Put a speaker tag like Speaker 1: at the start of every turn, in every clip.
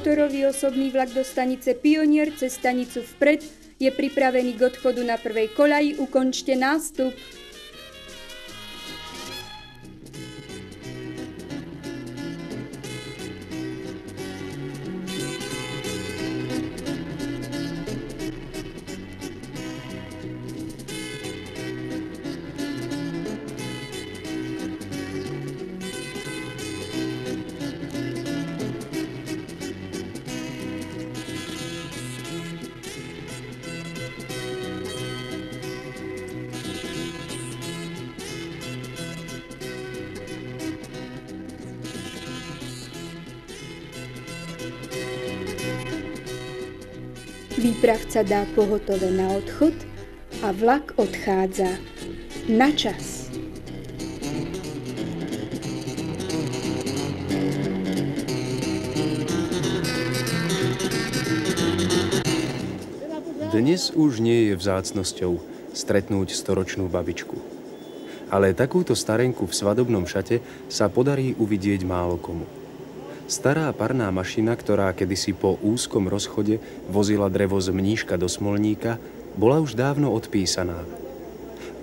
Speaker 1: motorový osobný vlak do stanice Pionier cez stanicu vpred je pripravený k odchodu na prvej koľaji. Ukončte nástup. Výpravca dá pohotové na odchod a vlak odchádza na čas.
Speaker 2: Dnes už nie je vzácnosťou stretnúť storočnú babičku. Ale takúto starenku v svadobnom šate sa podarí uvidieť málo komu. Stará parná mašina, ktorá kedysi po úzkom rozchode vozila drevo z Mníška do Smolníka, bola už dávno odpísaná.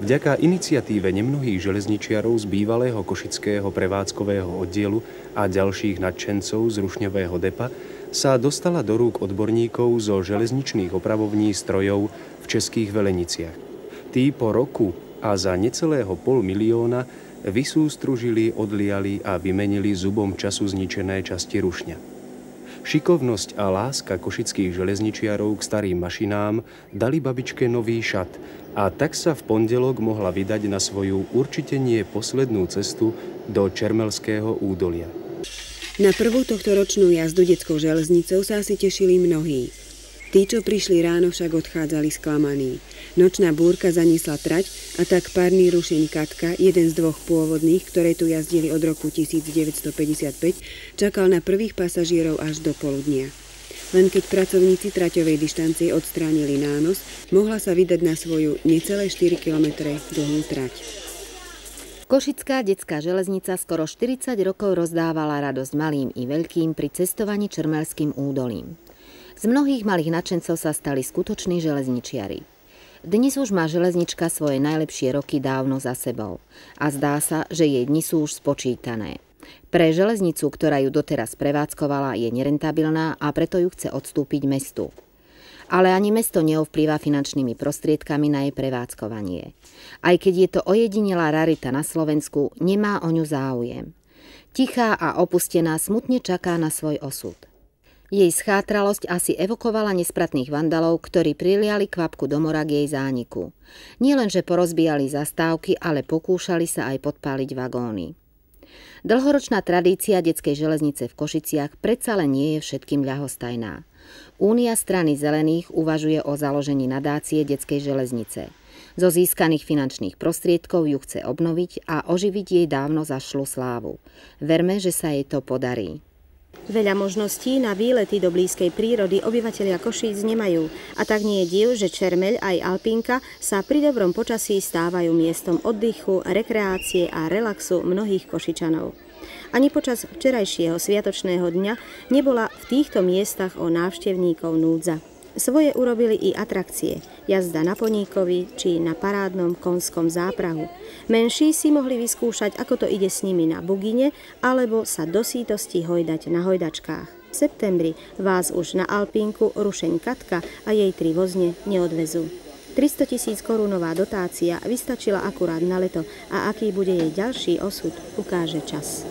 Speaker 2: Vďaka iniciatíve nemnohých železničiarov z bývalého košického prevádzkového oddielu a ďalších nadšencov z rušňového depa sa dostala do rúk odborníkov zo železničných opravovní strojov v Českých Veleniciach. Tí po roku a za necelého 500 000 vysústružili, odliali a vymenili zubom času zničené časti rušňa. Šikovnosť a láska košických železničiarov k starým mašinám dali babičke nový šat a tak sa v pondelok mohla vydať na svoju určite nie poslednú cestu do Čermelského údolia.
Speaker 3: Na prvú tohtoročnú jazdu detskou železnicou sa asi tešili mnohí. Tí, čo prišli ráno, však odchádzali sklamaní. Nočná búrka zaniesla trať a tak párny rušeň Katka, jeden z dvoch pôvodných, ktoré tu jazdili od roku 1955, čakal na prvých pasažierov až do poludnia. Len keď pracovníci traťovej dištancie odstránili nános, mohla sa vydať na svoju necelé 4 kilometre dlhú trať.
Speaker 4: Košická detská železnica skoro 40 rokov rozdávala radosť malým i veľkým pri cestovaní Čermelským údolím. Z mnohých malých nadšencov sa stali skutoční železničiari. Dnes už má železnička svoje najlepšie roky dávno za sebou a zdá sa, že jej dni sú už spočítané. Pre železnicu, ktorá ju doteraz prevádzkovala, je nerentabilná a preto ju chce odstúpiť mestu. Ale ani mesto neovplýva finančnými prostriedkami na jej prevádzkovanie. Aj keď je to ojedinelá rarita na Slovensku, nemá o ňu záujem. Tichá a opustená smutne čaká na svoj osud. Jej schátralosť asi evokovala nespratných vandalov, ktorí priliali kvapku do mora k jej zániku. Nielenže porozbíjali zastávky, ale pokúšali sa aj podpáliť vagóny. Dlhoročná tradícia detskej železnice v Košiciach predsa len nie je všetkým ľahostajná. Únia strany zelených uvažuje o založení nadácie detskej železnice. Zo získaných finančných prostriedkov ju chce obnoviť a oživiť jej dávno zašlú slávu. Verme, že sa jej to podarí.
Speaker 5: Veľa možností na výlety do blízkej prírody obyvatelia Košíc nemajú. A tak nie je div, že Čermeľ aj Alpinka sa pri dobrom počasí stávajú miestom oddychu, rekreácie a relaxu mnohých Košičanov. Ani počas včerajšieho sviatočného dňa nebola v týchto miestach o návštevníkov núdza. Svoje urobili i atrakcie, jazda na poníkovi či na parádnom konskom záprahu. Menší si mohli vyskúšať, ako to ide s nimi na bugine, alebo sa do sítosti hojdať na hojdačkách. V septembri vás už na Alpinku rušeň Katka a jej 3 vozne neodvezú. 300 000 korunová dotácia vystačila akurát na leto a aký bude jej ďalší osud, ukáže čas.